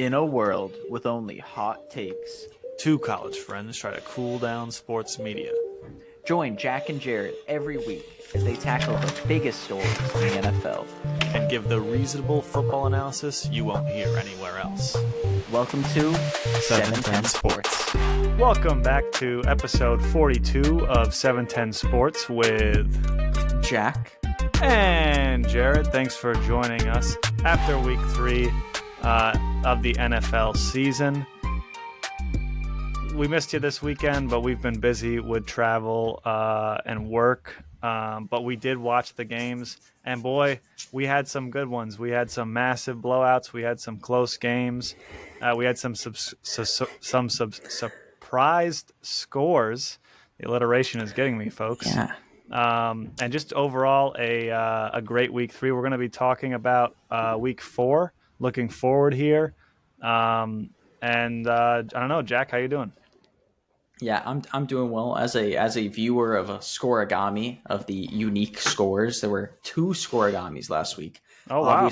In a world with only hot takes, Two college friends try to cool down sports media. join Jack and Jared every week as they tackle the biggest stories in the NFL. And give the reasonable football analysis you won't hear anywhere else. Welcome to 710 Sports. Welcome back to episode 42 of 710 Sports with Jack and Jared. Thanks for joining us after week 3 of the NFL season. We missed you this weekend, but we've been busy with travel and work. But we did watch the games, and boy, we had some good ones. We had some massive blowouts. We had some close games. We had some surprised scores. The alliteration is getting me, folks. Yeah. And just overall, a great week 3. We're going to be talking about week 4. Looking forward here. And I don't know, Jack, how you doing? Yeah, I'm doing well as a viewer of a scoregami of the unique scores. There were 2 scoregamis last week. Oh wow!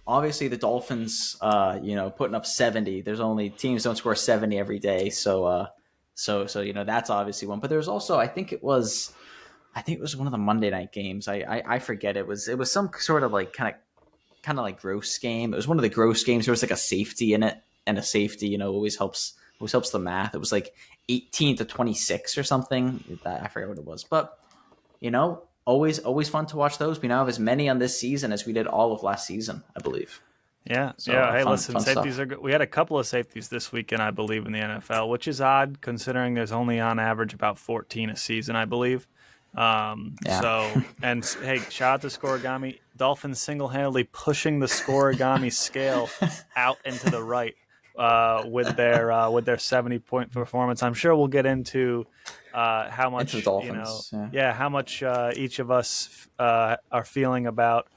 Obviously the Dolphins, putting up 70. There's only teams don't score 70 every day, so that's obviously one. But there's also I think it was one of the Monday night games. I forget it was some sort of like kind of like gross game. It was one of the gross games. There was like a safety in it, and a safety always helps the math. It was like 18-26 or something. I forget what it was, but always fun to watch those. We now have as many on this season as we did all of last season, I believe. Yeah. So, yeah. Hey, fun safeties stuff. are good. We had a couple of safeties this weekend, I believe, in the NFL, which is odd considering there's only on average about 14 a season, I believe. So, and hey, shout out to Scorigami. Dolphins single-handedly pushing the Scorigami scale out into the right with their 70-point performance. I'm sure we'll get into how much Dolphins, how much each of us are feeling about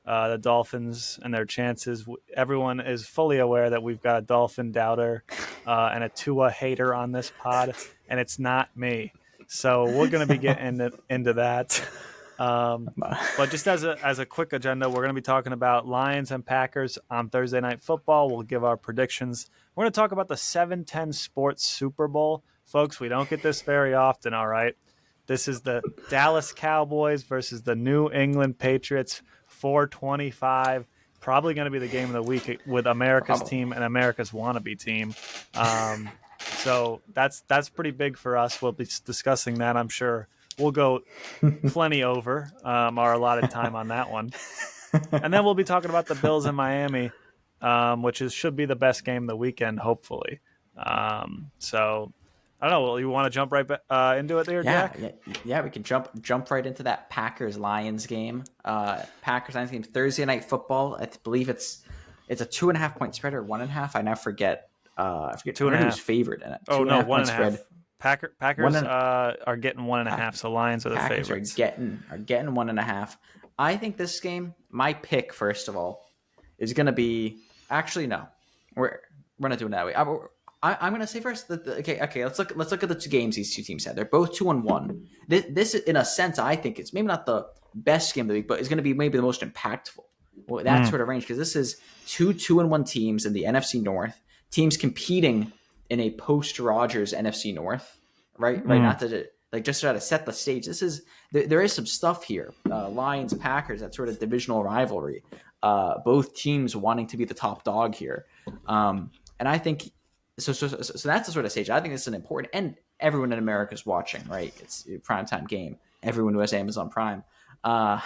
the Dolphins and their chances. Everyone is fully aware that we've got a Dolphin doubter and a Tua hater on this pod, and it's not me. So we're going to be getting into that. But just as a quick agenda, we're going to be talking about Lions and Packers on Thursday Night Football. We'll give our predictions. We're going to talk about the 710 Sports Super Bowl. Folks, we don't get this very often, all right? This is the Dallas Cowboys versus the New England Patriots, 425. Probably going to be the game of the week with America's team and America's wannabe team. So that's pretty big for us. We'll be discussing that, I'm sure. We'll go plenty over our allotted time on that one. And then we'll be talking about the Bills in Miami, which should be the best game of the weekend, hopefully. So I don't know. Well, you want to jump right into it there, Jack? Yeah, we can jump right into that Packers-Lions game. Packers-Lions game, Thursday Night Football. I believe it's a 2.5-point spread or 1.5. I now forget. I forget 2.5. Who's favored in it. Oh, no, 1.5. Packers are getting 1.5, so Lions are the Packers favorites. Are getting 1.5. I think this game, my pick, first of all, is going to be. Actually, no, we're not doing it that way. I'm going to say first. Okay. Let's look at the 2 games these 2 teams had. They're both 2-1. This, in a sense, I think it's maybe not the best game of the week, but it's going to be maybe the most impactful. Well, that sort of range, because this is 2-2-1 teams in the NFC North. Teams competing in a post-Rodgers NFC North, right? Not to just try to set the stage. There is some stuff here. Lions, Packers, that sort of divisional rivalry. Both teams wanting to be the top dog here, and I think so. That's the sort of stage. I think this is an important, and everyone in America is watching. Right, it's a primetime game. Everyone who has Amazon Prime, but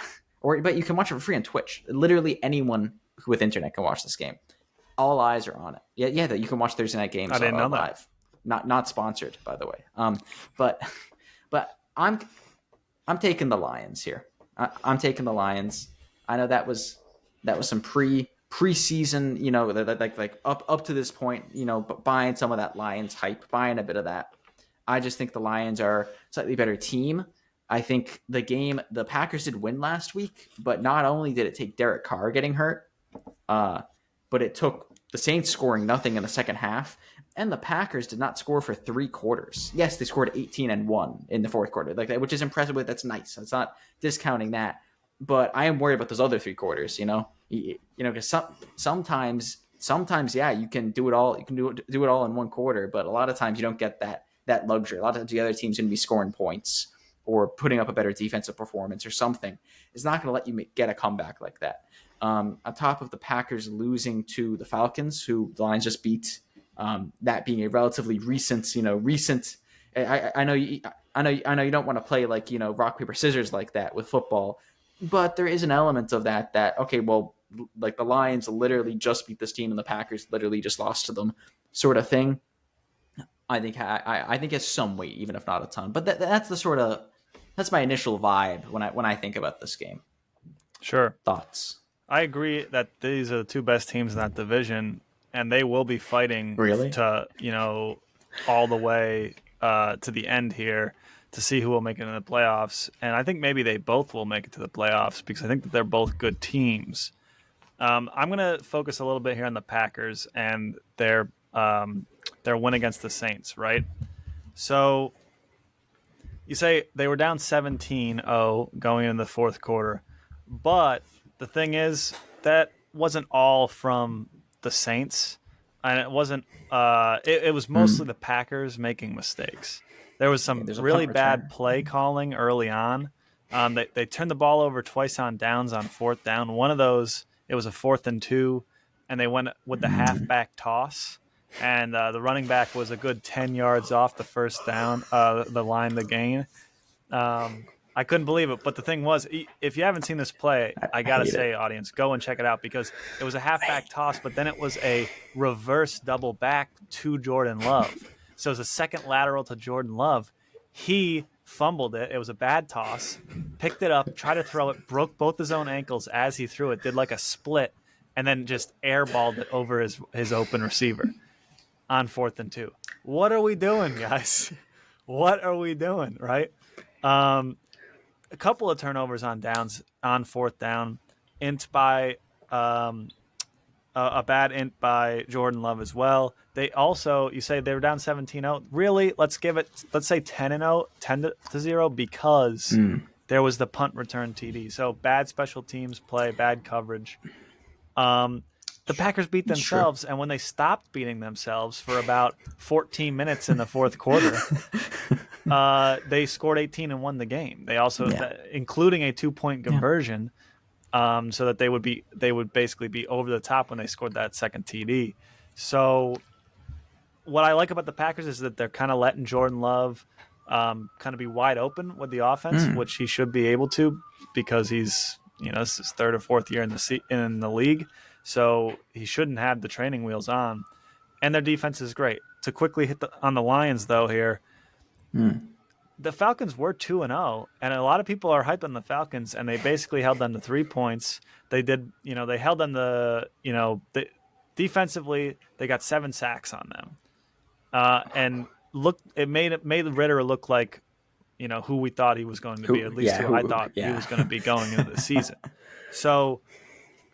you can watch it for free on Twitch. Literally anyone with internet can watch this game. All eyes are on it. Yeah. You can watch Thursday night games. I didn't know live. Not sponsored, by the way. But I'm taking the Lions here. I'm taking the Lions. I know that was some preseason. Like up to this point. Buying some of that Lions hype, buying a bit of that. I just think the Lions are a slightly better team. I think the Packers did win last week, but not only did it take Derek Carr getting hurt, but it took the Saints scoring nothing in the second half, and the Packers did not score for 3 quarters. Yes, they scored 18 and 1 in the fourth quarter, like that, which is impressive. But that's nice. It's not discounting that, but I am worried about those other 3 quarters. Because sometimes sometimes, yeah, you can do it all. You can do it all in one quarter, but a lot of times you don't get that luxury. A lot of times the other team's going to be scoring points or putting up a better defensive performance or something. It's not going to let you get a comeback like that. On top of the Packers losing to the Falcons, who the Lions just beat, that being a relatively recent. I know you don't want to play like rock paper scissors like that with football, but there is an element of that okay, well, like the Lions literally just beat this team and the Packers literally just lost to them, sort of thing. I think it's some weight, even if not a ton. But that's my initial vibe when I think about this game. Sure. Thoughts? I agree that these are the two best teams in that division, and they will be fighting to all the way to the end here to see who will make it in the playoffs. And I think maybe they both will make it to the playoffs because I think that they're both good teams. I'm going to focus a little bit here on the Packers and their win against the Saints, right? So you say they were down 17-0 going into the fourth quarter, but the thing is that wasn't all from the Saints, and it wasn't. It was mostly the Packers making mistakes. There was some really bad play calling early on. They turned the ball over twice on downs on fourth down. One of those, it was a 4th and 2, and they went with the halfback toss, and the running back was a good 10 yards off the first down, the line to gain. I couldn't believe it, but the thing was, if you haven't seen this play, I gotta say, audience, go and check it out because it was a halfback toss, but then it was a reverse double back to Jordan Love. So it was a second lateral to Jordan Love. He fumbled it. It was a bad toss, picked it up, tried to throw it, broke both his own ankles as he threw it, did like a split, and then just airballed it over his open receiver on 4th and 2. What are we doing, guys? What are we doing, right? A couple of turnovers on downs on 4th down, a bad int by Jordan Love as well. They also, you say they were down 17-0. Really, let's say 10-0, 10-0 because there was the punt return TD. So bad special teams play, bad coverage. The Packers beat themselves, and when they stopped beating themselves for about 14 minutes in the fourth quarter, they scored 18 and won the game. They also, including a 2-point conversion, so that they would basically be over the top when they scored that second TD. So what I like about the Packers is that they're kind of letting Jordan Love kind of be wide open with the offense, which he should be able to because he's this is his 3rd or 4th year in the league. So he shouldn't have the training wheels on. And their defense is great. To quickly hit on the Lions, though, here, the Falcons were 2-0, and a lot of people are hyping the Falcons, and they basically held them to 3 points. They did, they held them to, defensively, they got 7 sacks on them. And it made Ritter look like, who we thought he was going to be, at least who I thought he was going to be going into the season. So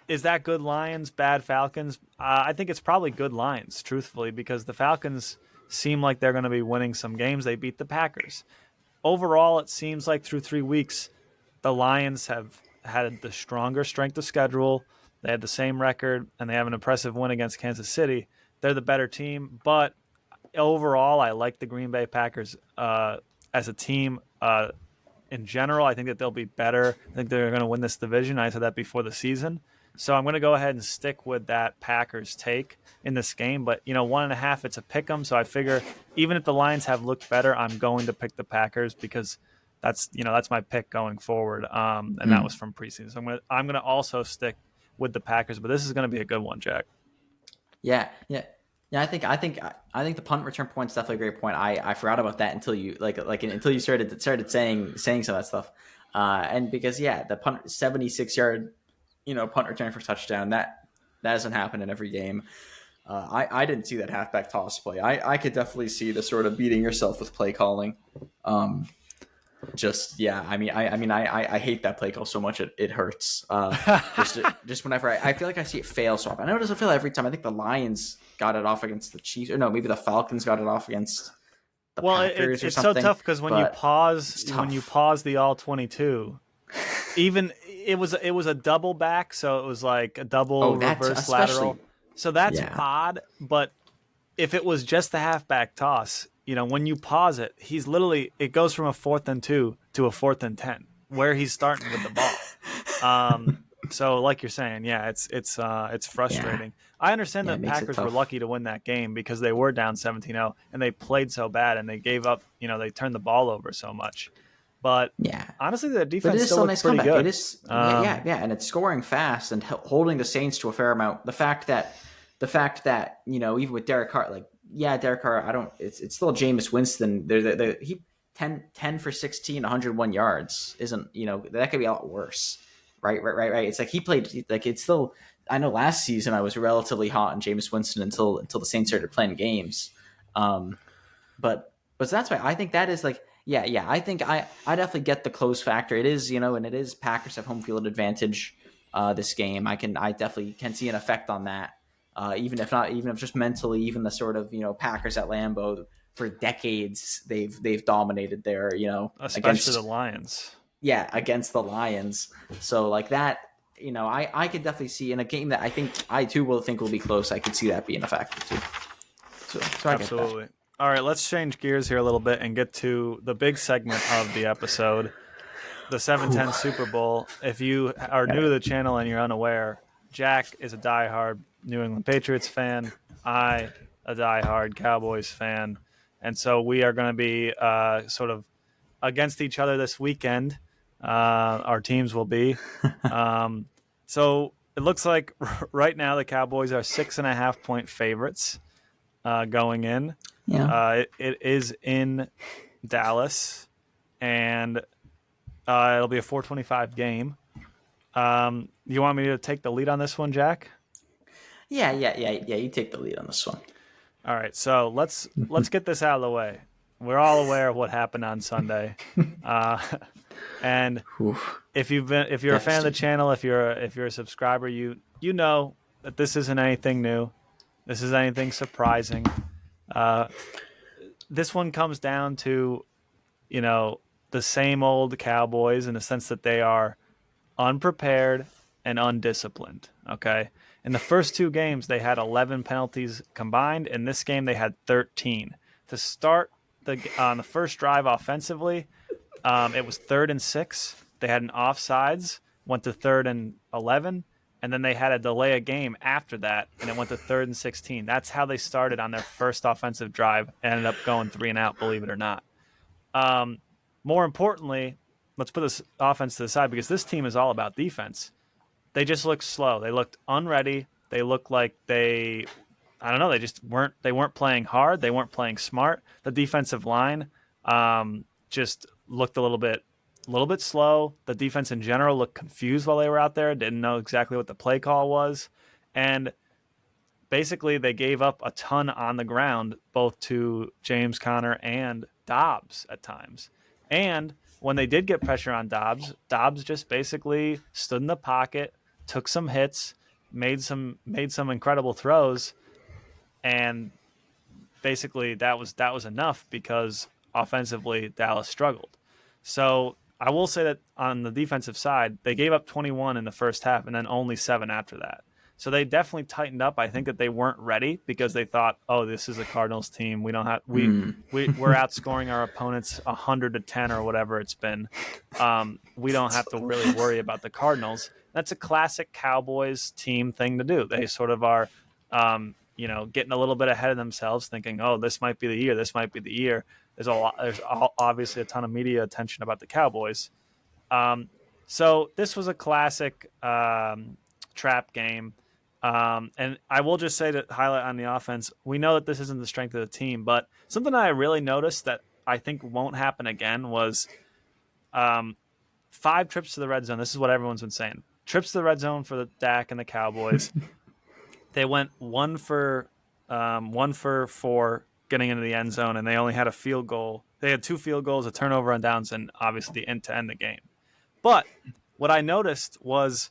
is that good Lions, bad Falcons? I think it's probably good Lions, truthfully, because the Falcons seem like they're going to be winning some games. They beat the Packers. Overall, it seems like through 3 weeks, the Lions have had the stronger strength of schedule. They had the same record, and they have an impressive win against Kansas City. They're the better team, but overall, I like the Green Bay Packers as a team. In general, I think that they'll be better. I think they're going to win this division. I said that before the season. So I'm going to go ahead and stick with that Packers take in this game. But, 1.5, it's a pick 'em. So I figure even if the Lions have looked better, I'm going to pick the Packers because that's my pick going forward. And that was from preseason. So I'm going to also stick with the Packers. But this is going to be a good one, Jack. Yeah. I think the punt return point's definitely a great point. I forgot about that until you until you started saying some of that stuff. And because the punt 76-yard punt return for touchdown, that doesn't happen in every game. I didn't see that halfback toss play. I could definitely see the sort of beating yourself with play calling. I hate that play call so much it hurts. Just whenever I feel like I see it fail so often. I know it doesn't fail every time. I think the Lions got it off against the Chiefs, or no, maybe the Falcons got it off against the Packers or it's something. So tough because when you pause the all 22, even it was a double back, so it was like a double reverse lateral. So that's Yeah. odd, but if it was just the halfback toss, when you pause it, it goes from a 4th and 2 to a 4th and 10 where he's starting with the ball. So like you're saying, yeah, it's Yeah. frustrating. I understand Yeah, that it makes it Packers were tough. lucky to win that game because they were down 17-0 and they played so bad and they gave up, they turned the ball over so much. But Yeah. honestly, the But it defense is still still a looks nice pretty comeback. It good. is, yeah, and it's scoring fast and holding the Saints to a fair amount. The fact that even with Derek Carr, Derek Carr, I don't. It's still Jameis Winston. He 10 for 16, 101 yards. Isn't that could be a lot worse, right. It's like he played like it's still. I know last season I was relatively hot on Jameis Winston until the Saints started playing games. But that's why I think that is like yeah. I think I definitely get the close factor. It is and it is Packers have home field advantage. This game I definitely can see an effect on that. Even if just mentally, even the sort of Packers at Lambeau for decades they've dominated there. Especially the Lions. Against the Lions. So like that. I could definitely see in a game that I think I too will be close. I could see that being a factor too. So I get that. Absolutely. All right, let's change gears here a little bit and get to the big segment of the episode, the 7-10 Super Bowl. If you are new to the channel and you're unaware, Jack is a diehard New England Patriots fan. I, a diehard Cowboys fan. And so we are going to be sort of against each other this weekend. Our teams will be. So it looks like right now the Cowboys are 6.5-point favorites going in. Yeah. It is in Dallas, and it'll be a 4:25 game. You want me to take the lead on this one, Jack? Yeah. You take the lead on this one. All right, so let's get this out of the way. We're all aware of what happened on Sunday, and if you're a fan of the channel, if you're a subscriber, you know that this isn't anything new. This is anything surprising. This one comes down to, the same old Cowboys in the sense that they are unprepared and undisciplined. Okay. In the first 2 games, they had 11 penalties combined. In this game, they had 13. To start on the first drive offensively, it was 3rd and 6. They had an offsides, went to 3rd and 11. And then they had a delay a game after that, and it went to 3rd and 16. That's how they started on their first offensive drive and ended up going 3 and out, believe it or not. More importantly, let's put this offense to the side because this team is all about defense. They just looked slow. They looked unready. They looked like they just weren't playing hard. They weren't playing smart. The defensive line just looked a little bit slow. The defense in general looked confused while they were out there, didn't know exactly what the play call was. And basically they gave up a ton on the ground, both to James Conner and Dobbs at times. And when they did get pressure on Dobbs just basically stood in the pocket, took some hits, made some incredible throws, and basically that was enough because offensively Dallas struggled. So I will say that on the defensive side, they gave up 21 in the first half and then only 7 after that. So they definitely tightened up. I think that they weren't ready because they thought, "Oh, this is a Cardinals team. We don't have we're outscoring our opponents 100-10 or whatever it's been. We don't have to really worry about the Cardinals." That's a classic Cowboys team thing to do. They sort of are, getting a little bit ahead of themselves, thinking, "Oh, this might be the year. This might be the year." There's obviously a ton of media attention about the Cowboys. So this was a classic trap game. And I will just say to highlight on the offense, we know that this isn't the strength of the team, but something I really noticed that I think won't happen again was 5 trips to the red zone. This is what everyone's been saying. Trips to the red zone for the Dak and the Cowboys. They went 1 for 4 getting into the end zone, and they only had a field goal. They had 2 field goals, a turnover on downs, and obviously the end to end the game. But what I noticed was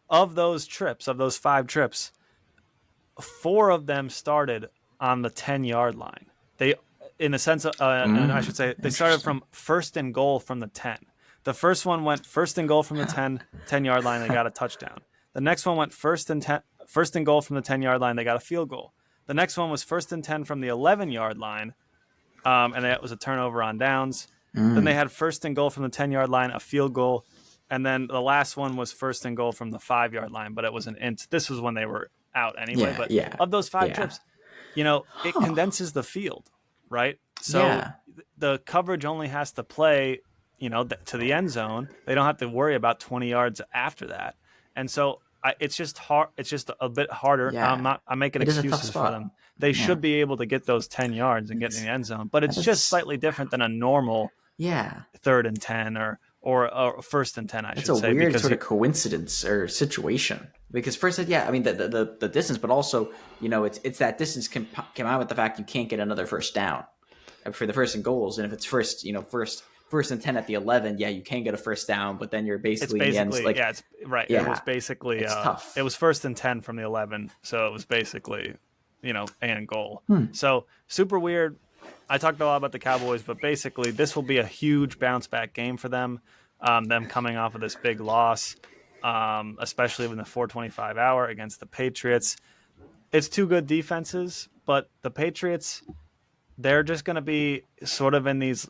of those 5 trips, 4 of them started on the 10-yard line. They, in a sense, and I should say, they started from 1st and goal from the 10. The first one went 1st and goal from the 10-yard line. They got a touchdown. The next one went 1st first and goal from the 10-yard line. They got a field goal. The next one was 1st and 10 from the 11-yard line, and that was a turnover on downs. Then they had 1st and goal from the 10-yard line, a field goal, and then the last one was 1st and goal from the 5-yard line, but it was an int. This was when they were out anyway. Of those 5 trips, it condenses the field, right? So the coverage only has to play, to the end zone. They don't have to worry about 20 yards after that. And so it's just hard. It's just a bit harder. Yeah. I'm making excuses for them. They should be able to get those 10 yards and get in the end zone, but it's just slightly different than a normal 3rd and 10 or 1st and 10, I should say. It's a weird sort of coincidence or situation. Because first, the distance, but also, it's that distance came out with the fact you can't get another first down for the 1st and goals. And if it's first and 10 at the 11, you can get a first down, but then you're basically in the end. It's right. Yeah, it was basically it's tough. It was 1st and 10 from the 11, so it was basically and goal. So super weird. I talked a lot about the Cowboys, but basically this will be a huge bounce back game for them. Them coming off of this big loss, especially in the 4:25 hour against the Patriots. It's two good defenses, but the Patriots, they're just going to be sort of in these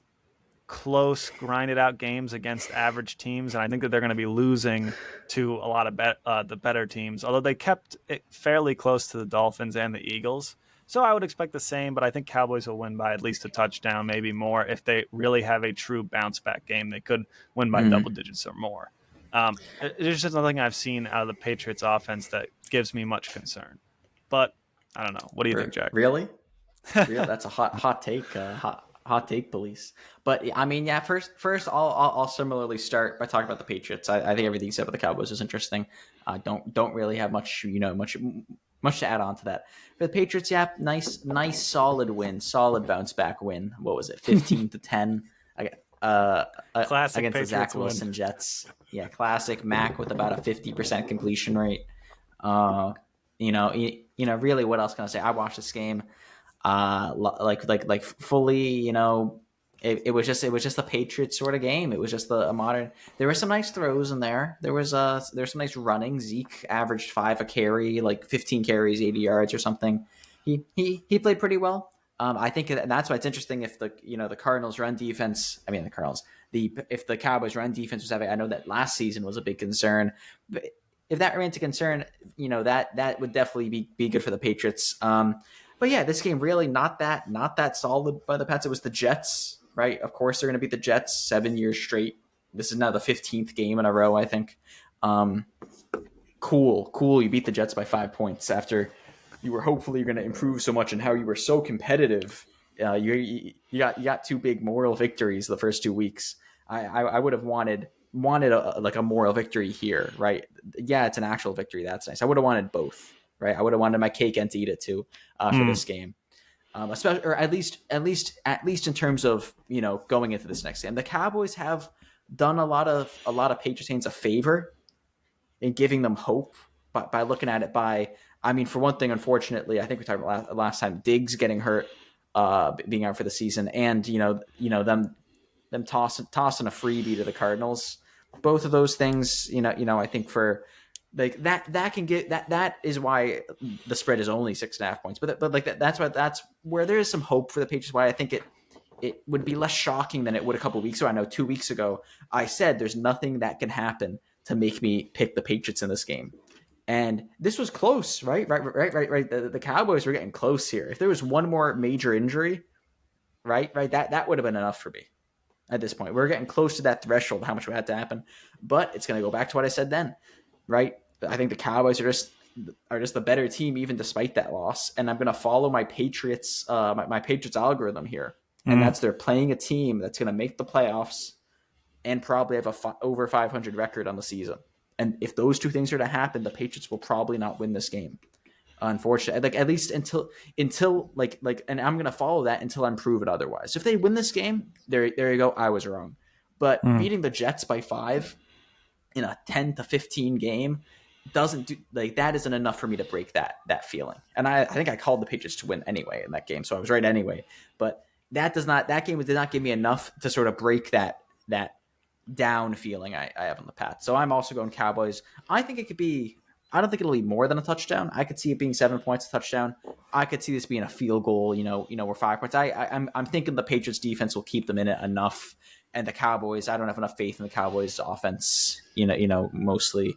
close, grinded out games against average teams, and I think that they're going to be losing to a lot of the better teams, although they kept it fairly close to the Dolphins and the Eagles. So I would expect the same, but I think Cowboys will win by at least a touchdown, maybe more. If they really have a true bounce-back game, they could win by double digits or more. There's just nothing I've seen out of the Patriots offense that gives me much concern. But I don't know. What do you think, Jack? Really? That's a hot take. Hot take, police. But I mean, First, I'll similarly start by talking about the Patriots. I think everything you said about the Cowboys is interesting. Don't really have much to add on to that. For the Patriots, nice, solid win, solid bounce back win. What was it, 15-10? Classic against Patriots the Zach Wilson win. Jets. Yeah, classic Mac with about a 50% completion rate. Really, what else can I say? I watched this game. Fully, it was just a Patriots sort of game. It was just a modern. There were some nice throws in there. There's some nice running. Zeke averaged 5 a carry, 15 carries, 80 yards or something. He played pretty well. I think that's why it's interesting if the Cardinals run defense. I mean the Cardinals. If the Cowboys run defense was having. I know that last season was a big concern. But if that remains a concern, that would definitely be good for the Patriots. But yeah, this game really not that solid by the Pats. It was the Jets, right? Of course, they're going to beat the Jets 7 years straight. This is now the 15th game in a row, I think. Cool. You beat the Jets by 5 points after you were hopefully going to improve so much and how you were so competitive. You got 2 big moral victories the first 2 weeks. I would have wanted a moral victory here, right? Yeah, it's an actual victory. That's nice. I would have wanted both. Right, I would have wanted my cake and to eat it too for this game, especially or at least in terms of going into this next game. The Cowboys have done a lot of Patriots fans a favor in giving them hope by looking at it for one thing, unfortunately, I think we talked about last time, Diggs getting hurt, being out for the season, and them tossing a freebie to the Cardinals. Both of those things, I think for. That can get that is why the spread is only 6.5 points. But that's where there is some hope for the Patriots. Why I think it would be less shocking than it would a couple of weeks ago. I know 2 weeks ago I said there's nothing that can happen to make me pick the Patriots in this game, and this was close, right? The Cowboys were getting close here. If there was one more major injury, right, that would have been enough for me. At this point, we're getting close to that threshold. How much would have to happen? But it's going to go back to what I said then, right? I think the Cowboys are just the better team, even despite that loss. And I'm going to follow my Patriots, my Patriots algorithm here, and that's they're playing a team that's going to make the playoffs and probably have over 500 record on the season. And if those 2 things are to happen, the Patriots will probably not win this game. Unfortunately, at least until and I'm going to follow that until I'm proven otherwise. So if they win this game, there you go. I was wrong, but beating the Jets by 5 in a 10-15 game. Doesn't do that isn't enough for me to break that feeling. And I think I called the Patriots to win anyway in that game, so I was right anyway. But that game did not give me enough to sort of break that down feeling I have on the Pats. So I'm also going Cowboys. I think it could be I don't think it'll be more than a touchdown. I could see it being 7 points a touchdown. I could see this being a field goal. Or 5 points. I'm thinking the Patriots defense will keep them in it enough, and the Cowboys. I don't have enough faith in the Cowboys offense. Mostly.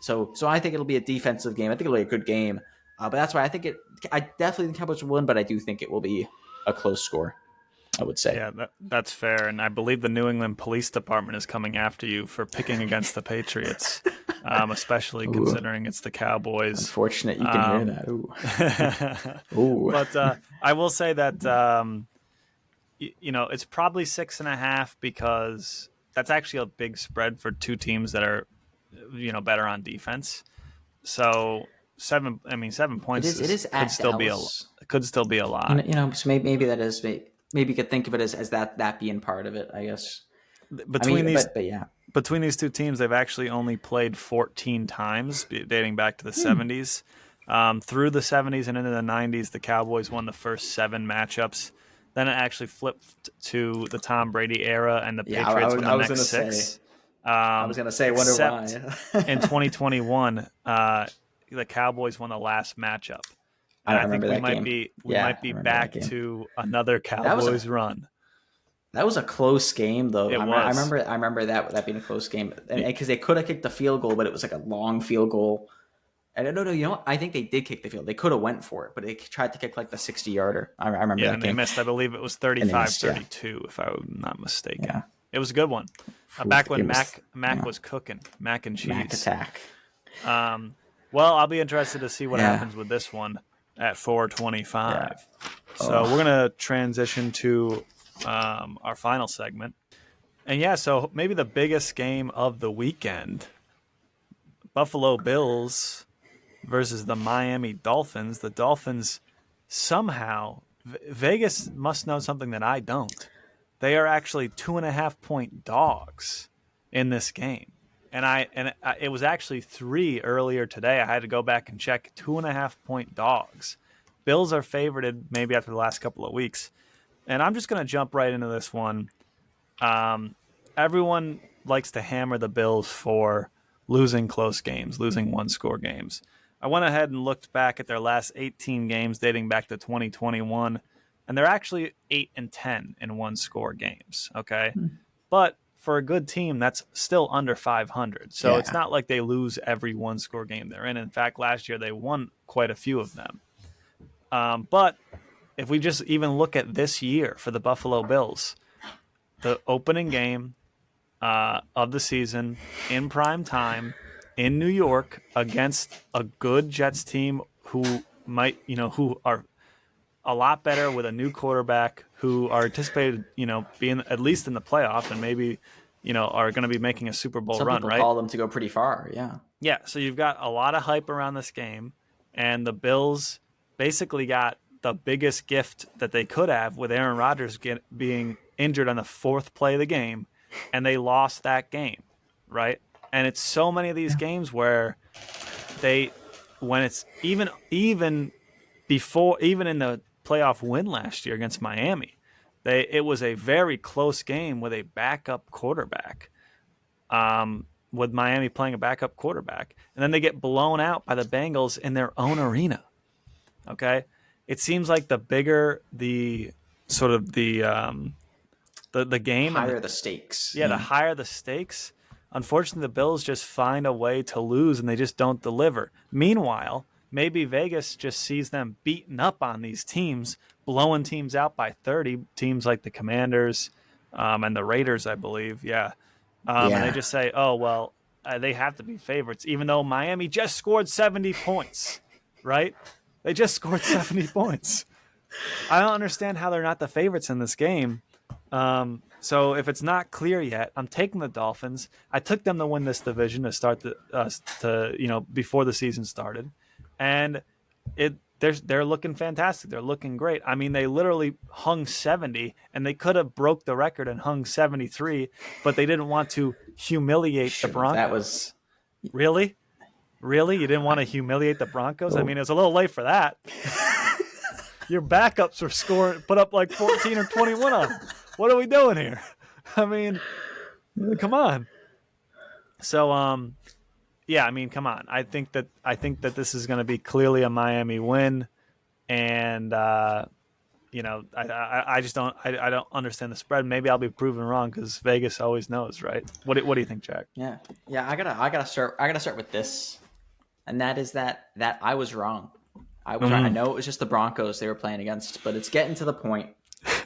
So I think it'll be a defensive game. I think it'll be a good game. But that's why I think I definitely think the Cowboys will win, but I do think it will be a close score, I would say. Yeah, that's fair. And I believe the New England Police Department is coming after you for picking against the Patriots, especially considering it's the Cowboys. Unfortunate you can hear that. Ooh. Ooh. But I will say that, it's probably 6.5 because that's actually a big spread for two teams that are, better on defense. So 7 points could still be a lot. So maybe that is maybe you could think of it as that being part of it, I guess. Between these two teams, they've actually only played 14 times, dating back to the 70s. Through the 70s and into the 90s, the Cowboys won the first 7 matchups. Then it actually flipped to the Tom Brady era, and the Patriots won the next 6. I was going to say, wonder why. In 2021, the Cowboys won the last matchup. And I think we might be back to another Cowboys run. That was a close game, though. I remember that being a close game, because they could have kicked the field goal, but it was like a long field goal. And no, I think they did kick the field. They could have went for it, but they tried to kick like the 60-yarder. I remember that game. Yeah, and they missed. I believe it was 35-32, if I'm not mistaken. Yeah. It was a good one. Back when Mac was cooking, mac and cheese. Mac attack. Well, I'll be interested to see what happens with this one at 4:25. Yeah. So we're gonna transition to our final segment, and so maybe the biggest game of the weekend: Buffalo Bills versus the Miami Dolphins. The Dolphins somehow Vegas must know something that I don't. They are actually 2.5-point dogs in this game. And it was actually 3 earlier today. I had to go back and check. 2.5-point dogs. Bills are favorited maybe after the last couple of weeks. And I'm just going to jump right into this one. Everyone likes to hammer the Bills for losing close games, losing one-score games. I went ahead and looked back at their last 18 games dating back to 2021, and they're actually 8-10 in one-score games, okay? But for a good team, that's still under 500. So it's not like they lose every one-score game they're in. In fact, last year they won quite a few of them. But if we just even look at this year for the Buffalo Bills, the opening game of the season in prime time in New York against a good Jets team who are a lot better with a new quarterback, who are anticipated, being at least in the playoff and maybe, are going to be making a Super Bowl run, right? Some people call them to go pretty far, yeah. Yeah, so you've got a lot of hype around this game, and the Bills basically got the biggest gift that they could have with Aaron Rodgers being injured on the 4th play of the game, and they lost that game, right? And it's so many of these games where when it's even in the playoff win last year against Miami, it was a very close game with a backup quarterback, with Miami playing a backup quarterback, and then they get blown out by the Bengals in their own arena. Okay, it seems like the bigger the sort of the game, higher the stakes. Yeah, the higher the stakes. Unfortunately, the Bills just find a way to lose, and they just don't deliver. Meanwhile, maybe Vegas just sees them beating up on these teams, blowing teams out by 30, teams like the Commanders and the Raiders, I believe. Yeah. And they just say, oh, well, they have to be favorites, even though Miami just scored 70 points, right? They just scored 70 points. I don't understand how they're not the favorites in this game. So if it's not clear yet, I'm taking the Dolphins. I took them to win this division to start before the season started. And they're looking fantastic. They're looking great. I mean, they literally hung 70, and they could have broke the record and hung 73, but they didn't want to humiliate the Broncos. That was really you didn't want to humiliate the Broncos. I mean, it was a little late for that. Your backups were put up like 14 or 21 on them. What are we doing here? I mean, come on. So yeah, I mean, come on. I think that this is going to be clearly a Miami win, and I just don't understand the spread. Maybe I'll be proven wrong because Vegas always knows, right? What do you think, Jack? Yeah, yeah. I gotta start with this, and that is that I was wrong. I was right. I know it was just the Broncos they were playing against, but it's getting to the point,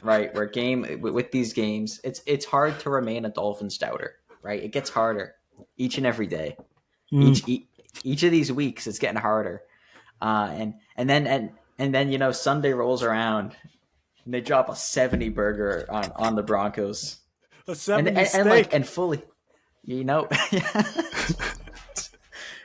right, where with these games, it's hard to remain a Dolphins doubter, right? It gets harder each and every day. Each of these weeks, it's getting harder, and then Sunday rolls around and they drop a 70 burger on the Broncos, A and 70 and, steak. and like and fully, you know.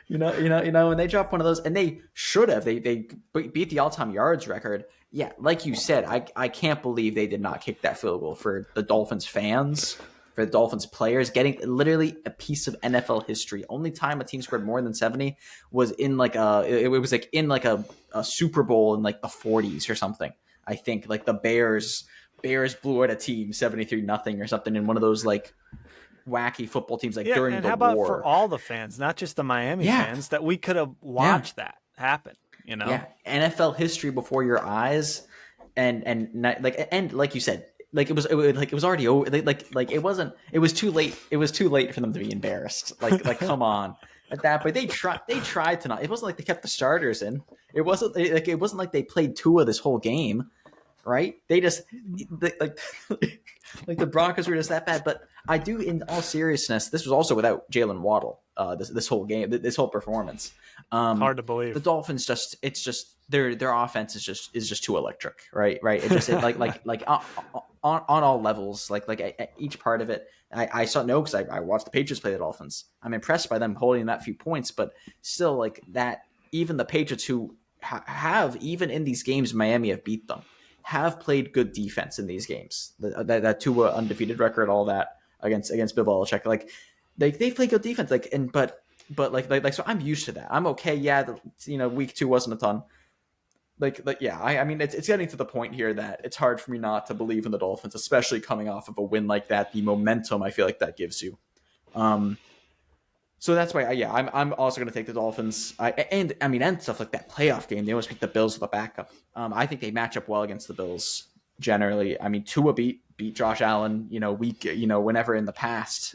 When they drop one of those, and they should have, they beat the all-time yards record. Yeah, like you said, I can't believe they did not kick that field goal for the Dolphins fans, for the Dolphins players, getting literally a piece of NFL history. Only time a team scored more than 70 was in like a Super Bowl in like the 40s or something. I think like the Bears blew out a team 73-0 or something in one of those like wacky football teams like during and the how about war. for all the fans, not just the Miami fans, that we could have watched that happen, Yeah, NFL history before your eyes, and like you said, like it was already over. It wasn't. It was too late. It was too late for them to be embarrassed. Like come on. At that point, they tried to not. It wasn't like they kept the starters in. It wasn't like they played Tua this whole game, right? They just like the Broncos were just that bad. But I do, in all seriousness, this was also without Jalen Waddle. This whole game, this whole performance. Hard to believe. The Dolphins their offense is just too electric, right? It just on all levels, like each part of it. I saw because I watched the Patriots play the Dolphins. I'm impressed by them holding that few points, but still, like that, even the Patriots who have, even in these games, Miami have beat them, have played good defense in these games. That Tua undefeated record, all that against Bill Belichick, like they play good defense, so I'm used to that. I'm okay. Yeah, week 2 wasn't a ton. I mean, it's getting to the point here that it's hard for me not to believe in the Dolphins, especially coming off of a win like that. The momentum I feel like that gives you. So that's why, I'm also going to take the Dolphins. And stuff like that playoff game. They always pick the Bills with a backup. I think they match up well against the Bills generally. I mean, Tua beat Josh Allen, whenever in the past.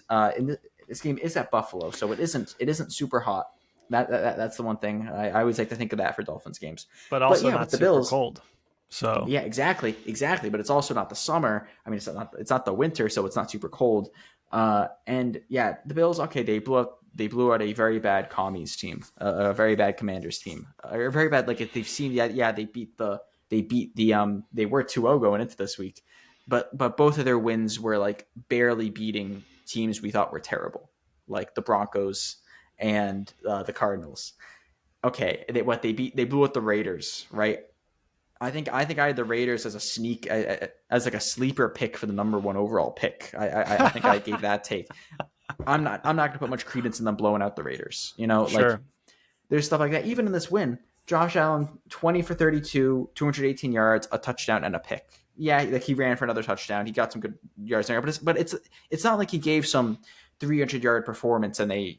This game is at Buffalo, so it isn't super hot. That's the one thing I always like to think of that for Dolphins games. But also not with the super Bills, cold. So yeah, exactly. But it's also not the summer. I mean, it's not the winter, so it's not super cold. And yeah, the Bills. Okay, they blew out a very bad commies team, a very bad Commanders team, or very bad. Like if they've seen, they beat the they were 2-0 going into this week, but both of their wins were like barely beating teams we thought were terrible, like the Broncos and the Cardinals. Okay, they blew out the Raiders, right? I think I had the Raiders as a as like a sleeper pick for the number 1 overall pick. I think I gave that take. I'm not going to put much credence in them blowing out the Raiders. Sure. Like there's stuff like that. Even in this win, Josh Allen 20 for 32, 218 yards, a touchdown, and a pick. Yeah, like he ran for another touchdown. He got some good yards there, but it's not like he gave some 300-yard performance and they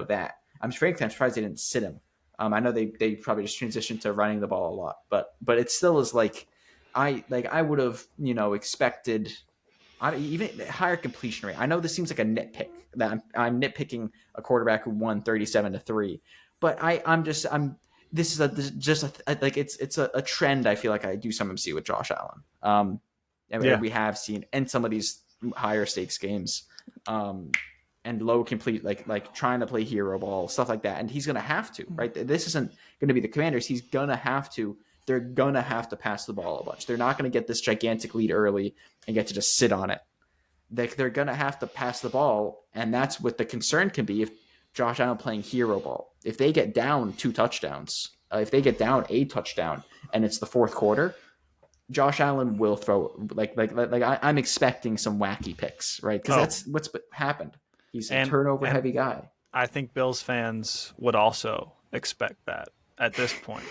that. I'm surprised they didn't sit him. I know they probably just transitioned to running the ball a lot, but it still is like I would have expected even higher completion rate. I know this seems like a nitpick that I'm nitpicking a quarterback who won 37-3, but this is it's a trend I feel like I do sometimes see with Josh Allen. And we have seen in some of these higher stakes games. And low complete, like trying to play hero ball, stuff like that. And he's going to have to, right? This isn't going to be the Commanders. He's going to have to. They're going to have to pass the ball a bunch. They're not going to get this gigantic lead early and get to just sit on it. They're going to have to pass the ball, and that's what the concern can be if Josh Allen playing hero ball. If they get down 2 touchdowns, if they get down a touchdown, and it's the fourth quarter, Josh Allen will throw I'm expecting some wacky picks, right? Because that's what's happened. He's a turnover-heavy guy. I think Bills fans would also expect that at this point.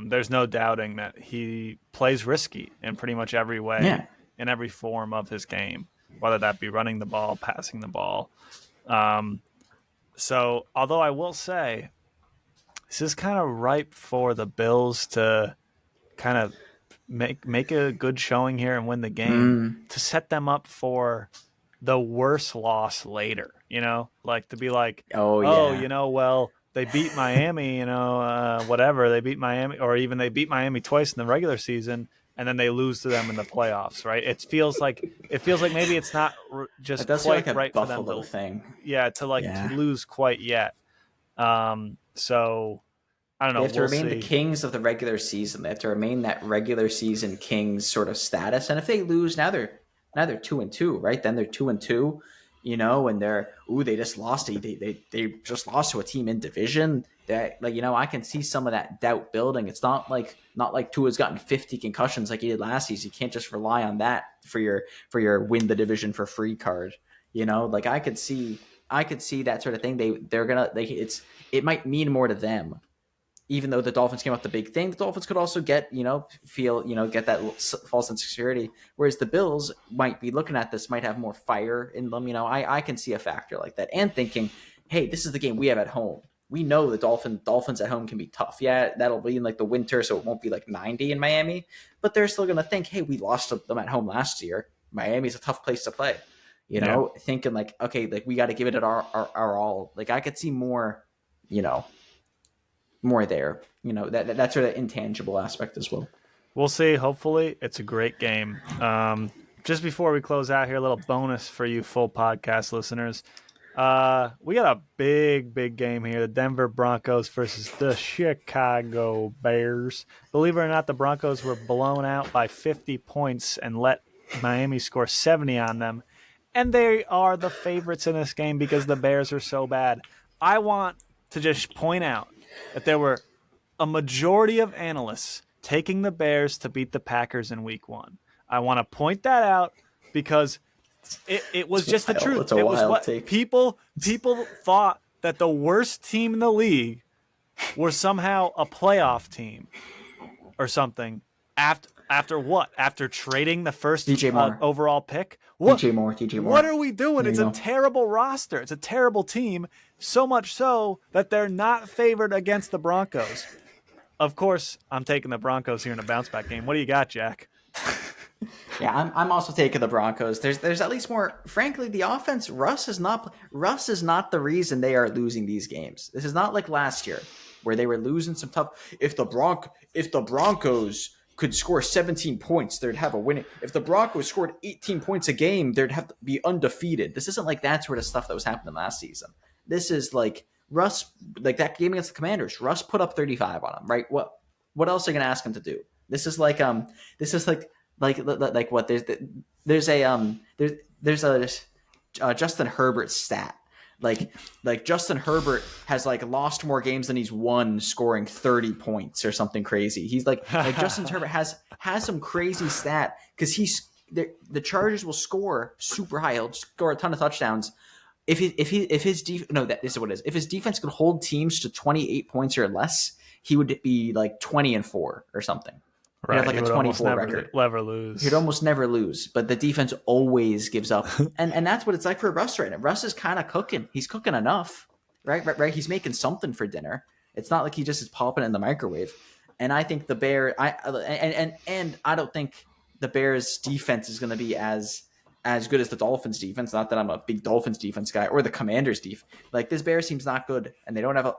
There's no doubting that he plays risky in pretty much every way, in every form of his game, whether that be running the ball, passing the ball. So, although I will say, this is kind of ripe for the Bills to kind of make a good showing here and win the game Mm. to set them up for the worst loss later. Like to be like, Oh oh, yeah. well, they beat Miami, whatever. They beat Miami, or even they beat Miami twice in the regular season, and then they lose to them in the playoffs, right? It feels like maybe it's not It just does feel quite like a right for them Buffalo to, thing. yeah, to Yeah. lose quite yet. So I don't They know. have to We'll remain the see. kings of the regular season. They have to remain that regular season kings sort of status. And if they lose, now they're 2-2, right? Then they're 2-2, and they just lost they just lost to a team in division. That I can see some of that doubt building. It's not like Tua's gotten 50 concussions like he did last season. You can't just rely on that for your win the division for free card. Like I could see that sort of thing. It might mean more to them, even though the Dolphins came out the big thing. The Dolphins could also get get that false insecurity, whereas the Bills might be looking at this, might have more fire in them. I can see a factor like that, and thinking, hey, this is the game we have at home. We know the Dolphins at home can be tough. Yeah, that'll be in like the winter, so it won't be like 90 in Miami, but they're still gonna think, hey, we lost them at home last year. Miami's a tough place to play. Yeah. Thinking like, okay, like we got to give it our all. Like I could see you know, more there. That sort of intangible aspect as well. We'll see. Hopefully, it's a great game. Just before we close out here, a little bonus for you full podcast listeners. We got a big game here. The Denver Broncos versus the Chicago Bears. Believe it or not, the Broncos were blown out by 50 points and let Miami score 70 on them. And they are the favorites in this game because the Bears are so bad. I want to just point out that there were a majority of analysts taking the Bears to beat the Packers in week 1. I want to point that out because it was just the truth. It's a It was wild what take. people thought, that the worst team in the league were somehow a playoff team or something. After what? After trading the first DJ Moore. overall pick? What? DJ Moore. What are we doing? There It's you a go. terrible roster. It's a terrible team. So much so that they're not favored against the Broncos. Of course, I'm taking the Broncos here in a bounce back game. What do you got, Jack? Yeah, I'm also taking the Broncos. There's at least more. Frankly, the offense. Russ is not the reason they are losing these games. This is not like last year where they were losing some tough. If the Broncos could score 17 points, they'd have a winning. If the Broncos scored 18 points a game, they'd have to be undefeated. This isn't like that sort of stuff that was happening last season. This is like Russ, like that game against the Commanders. Russ put up 35 on them, right? What else are you gonna ask him to do? This is like what there's a Justin Herbert stat. Like Justin Herbert has like lost more games than he's won scoring 30 points or something crazy. He's like Justin Herbert has some crazy stat because the Chargers will score super high. He'll score a ton of touchdowns. If his defense could hold teams to 28 points or less, he would be like 20-4 or something. He'd have like a 24 record. Never lose. He'd almost never lose, but the defense always gives up. and that's what it's like for Russ right now. Russ is kind of cooking. He's cooking enough, right? He's making something for dinner. It's not like he just is popping it in the microwave. And I think the Bears, and I don't think the Bears defense is going to be as good as the Dolphins defense. Not that I'm a big Dolphins defense guy or the Commanders defense. Like this Bears team's not good, and they don't have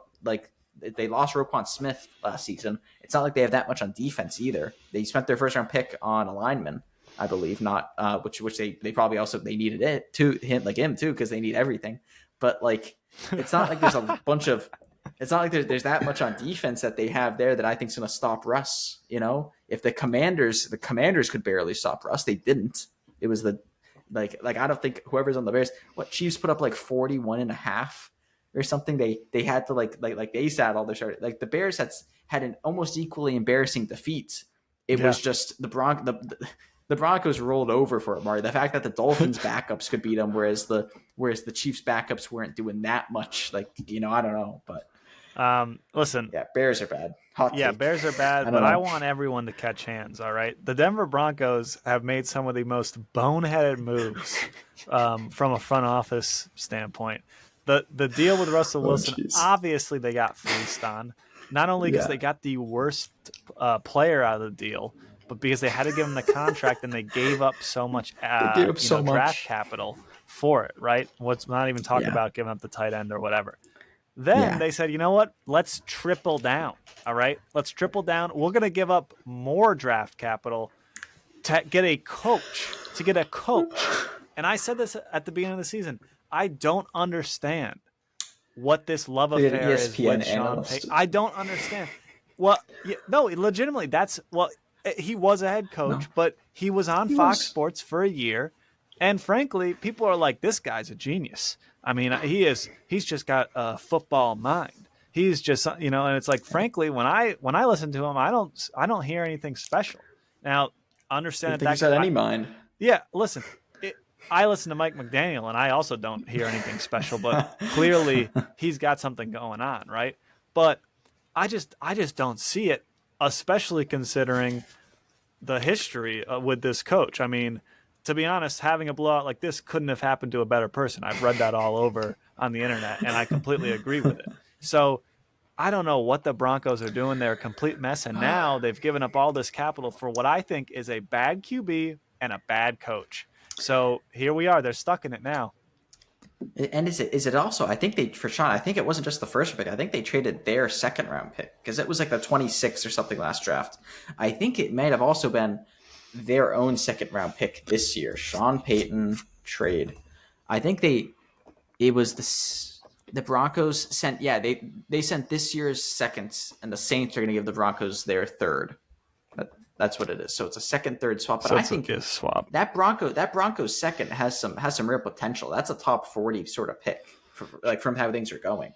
they lost Roquan Smith last season. It's not like they have that much on defense either. They spent their first round pick on a lineman, I believe, not which they probably also they needed it to him too because they need everything. But like it's not like there's a bunch of it's not like there's that much on defense that they have there that I think is going to stop Russ. If the Commanders could barely stop Russ, they didn't. It was like I don't think whoever's on the Bears. Chiefs put up like 41.5. Or something. They had to like they sat all their starters. Like the Bears had an almost equally embarrassing defeat. It was just the Broncos rolled over for it, Mari. The fact that the Dolphins backups could beat them, whereas the Chiefs backups weren't doing that much. I don't know, but listen, yeah, Bears are bad. Hot take. Bears are bad, but I want everyone to catch hands. All right, the Denver Broncos have made some of the most boneheaded moves from a front office standpoint. the deal with Russell Wilson, jeez. obviously they got fleeced on. Not only because they got the worst player out of the deal, but because they had to give him the contract and they gave up so much draft capital for it, right? What's not even talking about giving up the tight end or whatever. Then they said, you know what? Let's triple down. All right, let's triple down. We're going to give up more draft capital to get a coach. And I said this at the beginning of the season. I don't understand what this love affair is with Sean Payton. I don't understand. Well, no, legitimately, he was a head coach, but he was on Fox Sports for a year. And frankly, people are like, this guy's a genius. I mean, he's just got a football mind. He's just, and it's like, frankly, when I listen to him, I don't hear anything special. Now, understand that he's got any mind. Yeah, listen, I listen to Mike McDaniel, and I also don't hear anything special, but clearly he's got something going on, right? But I just don't see it, especially considering the history with this coach. I mean, to be honest, having a blowout like this couldn't have happened to a better person. I've read that all over on the internet, and I completely agree with it. So I don't know what the Broncos are doing. They're a complete mess, and now they've given up all this capital for what I think is a bad QB and a bad coach. So here we are. They're stuck in it now. And is it also, I think it wasn't just the first pick. I think they traded their second round pick because it was like the 26th or something last draft. I think it might have also been their own second round pick this year. Sean Payton trade. I think the Broncos sent, they sent this year's seconds, and the Saints are going to give the Broncos their third. That's what it is. So it's a second, third swap. But I think that Broncos second has some real potential. That's a top 40 sort of pick, from how ththings are going.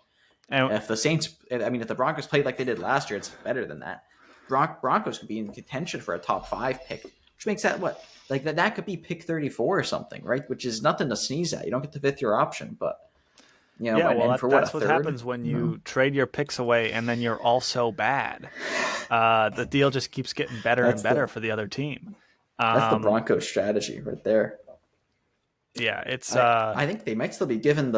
And if the Saints, if the Broncos played like they did last year, it's better than that. Broncos could be in contention for a top 5 pick, which makes that that could be pick 34 or something, right? Which is nothing to sneeze at. You don't get the 5th year option, but. That's what happens when you trade your picks away and then you're also bad. The deal just keeps getting better and better for the other team. That's the Broncos strategy right there. Yeah, it's. I think they might still be given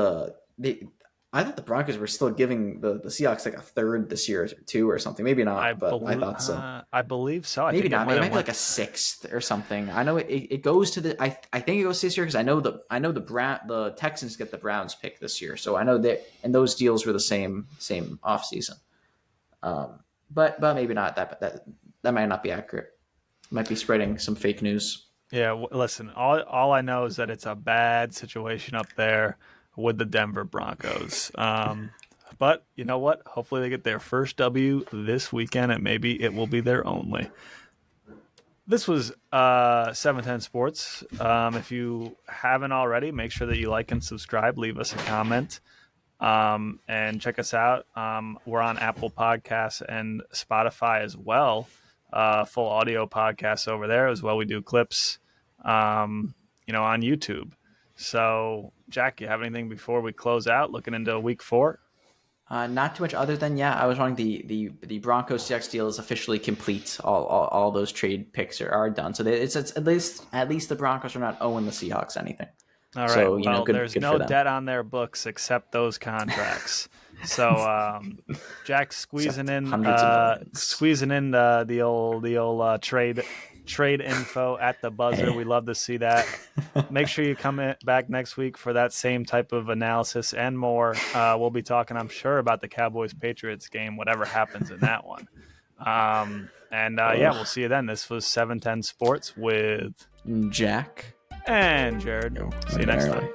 I thought the Broncos were still giving the Seahawks like a third this year, or 2 or something. Maybe not, I thought so. I believe so. Maybe not. Maybe like a 6th or something. I know it goes to the. I think it goes this year because I know the Texans get the Browns pick this year, so I know that, and those deals were the same offseason. But maybe not. That might not be accurate. Might be spreading some fake news. Yeah, listen. All I know is that it's a bad situation up there with the Denver Broncos. But you know what? Hopefully they get their first W this weekend, and maybe it will be their only. This was 710 Sports. If you haven't already, make sure that you like and subscribe. Leave us a comment. And check us out. We're on Apple Podcasts and Spotify as well. Full audio podcasts over there as well. We do clips, on YouTube. So, Jack, you have anything before we close out? Looking into week 4? Not too much other than, I was wrong. The Broncos Seahawks deal is officially complete. All those trade picks are done. So it's at least the Broncos are not owing the Seahawks anything. All right. So, there's no debt on their books except those contracts. So, Jack's squeezing in the old trade info at the buzzer. We love to see that. Make sure you come back next week for that same type of analysis and more. We'll be talking, I'm sure, about the Cowboys Patriots game, whatever happens in that one. We'll see you then. This was 710 Sports with Jack and Jared. See you next time.